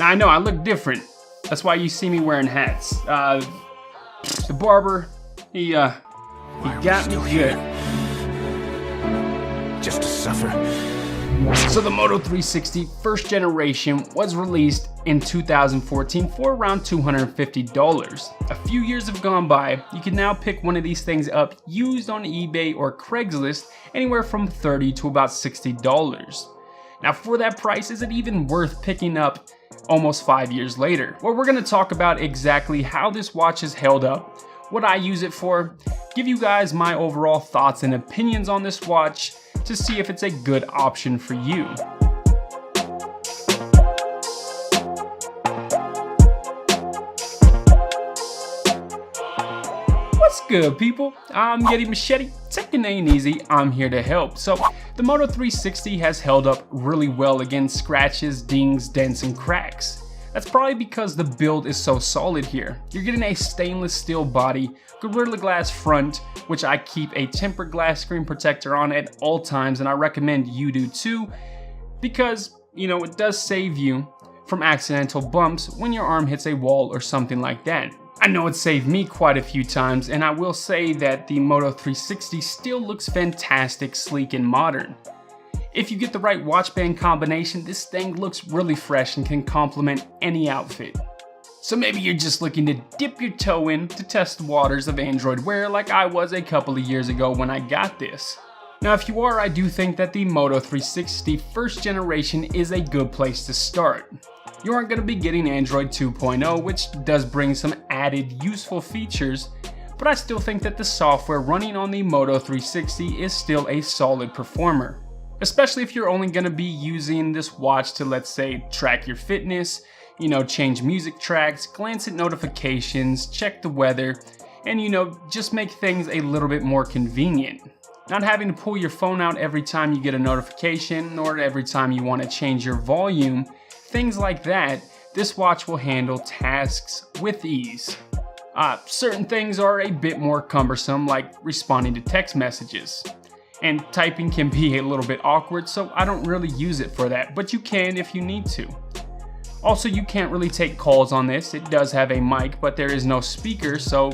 Now I know I look different. That's why you see me wearing hats. The barber, he got me good. Just to suffer. So the Moto 360 first generation was released in 2014 for around $250. A few years have gone by. You can now pick one of these things up used on eBay or Craigslist anywhere from $30 to about $60. Now for that price, is it even worth picking up almost 5 years later? Well, we're going to talk about exactly how this watch has held up, what I use it for, give you guys my overall thoughts and opinions on this watch to see if it's a good option for you. What's good, people? I'm Yeti Machete. Taking it ain't easy, I'm here to help. So the Moto 360 has held up really well against scratches, dings, dents, and cracks. That's probably because the build is so solid here. You're getting a stainless steel body, Gorilla Glass front, which I keep a tempered glass screen protector on at all times, and I recommend you do too, because, you know, it does save you from accidental bumps when your arm hits a wall or something like that. I know it saved me quite a few times, and I will say that the Moto 360 still looks fantastic, sleek, and modern. If you get the right watch band combination, this thing looks really fresh and can complement any outfit. So maybe you're just looking to dip your toe in to test the waters of Android Wear like I was a couple of years ago when I got this. Now if you are, I do think that the Moto 360 first generation is a good place to start. You aren't going to be getting Android 2.0, which does bring some added useful features, but I still think that the software running on the Moto 360 is still a solid performer. Especially if you're only going to be using this watch to, let's say, track your fitness, you know, change music tracks, glance at notifications, check the weather, and, you know, just make things a little bit more convenient. Not having to pull your phone out every time you get a notification or every time you want to change your volume, things like that, this watch will handle tasks with ease. Certain things are a bit more cumbersome, like responding to text messages. And typing can be a little bit awkward, so I don't really use it for that, but you can if you need to. Also, you can't really take calls on this. It does have a mic, but there is no speaker, so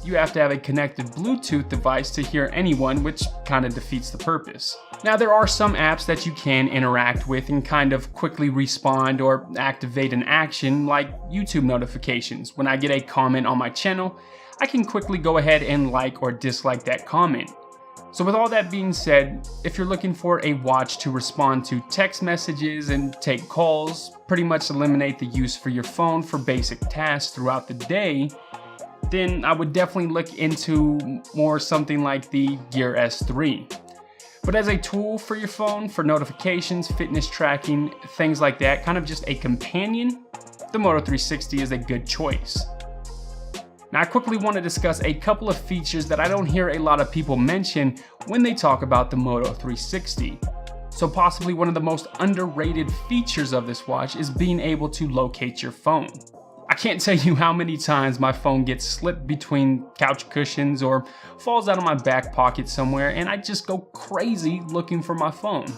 you have to have a connected Bluetooth device to hear anyone, which kind of defeats the purpose. Now, there are some apps that you can interact with and kind of quickly respond or activate an action, like YouTube notifications. When I get a comment on my channel, I can quickly go ahead and like or dislike that comment. So with all that being said, if you're looking for a watch to respond to text messages and take calls, pretty much eliminate the use for your phone for basic tasks throughout the day, then I would definitely look into more something like the Gear S3. But as a tool for your phone, for notifications, fitness tracking, things like that, kind of just a companion, the Moto 360 is a good choice. Now I quickly want to discuss a couple of features that I don't hear a lot of people mention when they talk about the Moto 360. So possibly one of the most underrated features of this watch is being able to locate your phone. I can't tell you how many times my phone gets slipped between couch cushions or falls out of my back pocket somewhere, and I just go crazy looking for my phone.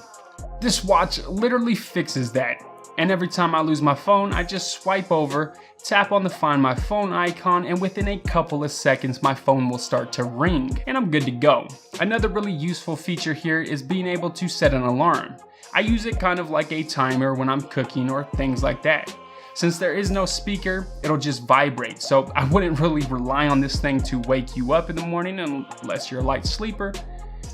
This watch literally fixes that. And every time I lose my phone, I just swipe over, tap on the Find My Phone icon, and within a couple of seconds, my phone will start to ring, and I'm good to go. Another really useful feature here is being able to set an alarm. I use it kind of like a timer when I'm cooking or things like that. Since there is no speaker, it'll just vibrate, so I wouldn't really rely on this thing to wake you up in the morning unless you're a light sleeper.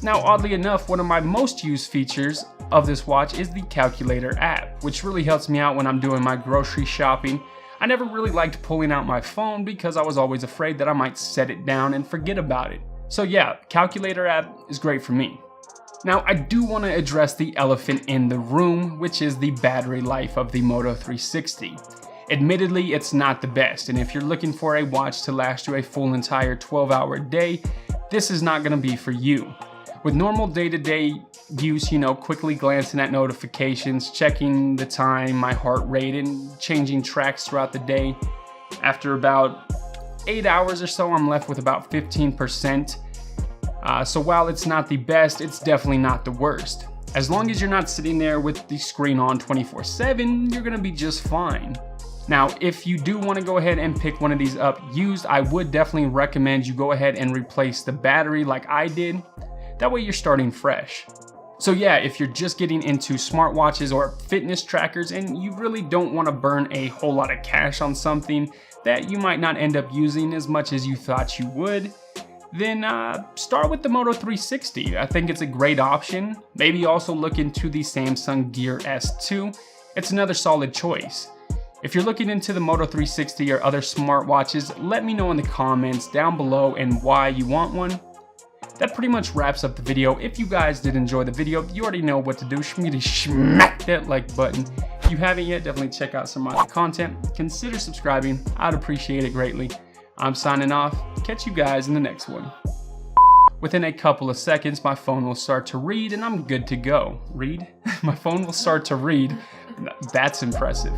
Now, oddly enough, one of my most used features of this watch is the calculator app, which really helps me out when I'm doing my grocery shopping. I never really liked pulling out my phone because I was always afraid that I might set it down and forget about it. So yeah, calculator app is great for me. Now, I do want to address the elephant in the room, which is the battery life of the Moto 360. Admittedly, it's not the best, and if you're looking for a watch to last you a full entire 12-hour day, this is not going to be for you. With normal day-to-day use, you know, quickly glancing at notifications, checking the time, my heart rate, and changing tracks throughout the day, after about 8 hours or so, I'm left with about 15%. So while it's not the best, it's definitely not the worst. As long as you're not sitting there with the screen on 24/7, you're gonna be just fine. Now, if you do want to go ahead and pick one of these up used, I would definitely recommend you go ahead and replace the battery like I did. That way you're starting fresh. So yeah, if you're just getting into smartwatches or fitness trackers and you really don't want to burn a whole lot of cash on something that you might not end up using as much as you thought you would, then start with the Moto 360. I think it's a great option. Maybe also look into the Samsung Gear S2. It's another solid choice. If you're looking into the Moto 360 or other smartwatches, let me know in the comments down below and why you want one. That pretty much wraps up the video. If you guys did enjoy the video, you already know what to do. Smack that like button. If you haven't yet, definitely check out some other content. Consider subscribing. I'd appreciate it greatly. I'm signing off. Catch you guys in the next one. Within a couple of seconds, my phone will start to read and I'm good to go. Read? My phone will start to read. That's impressive.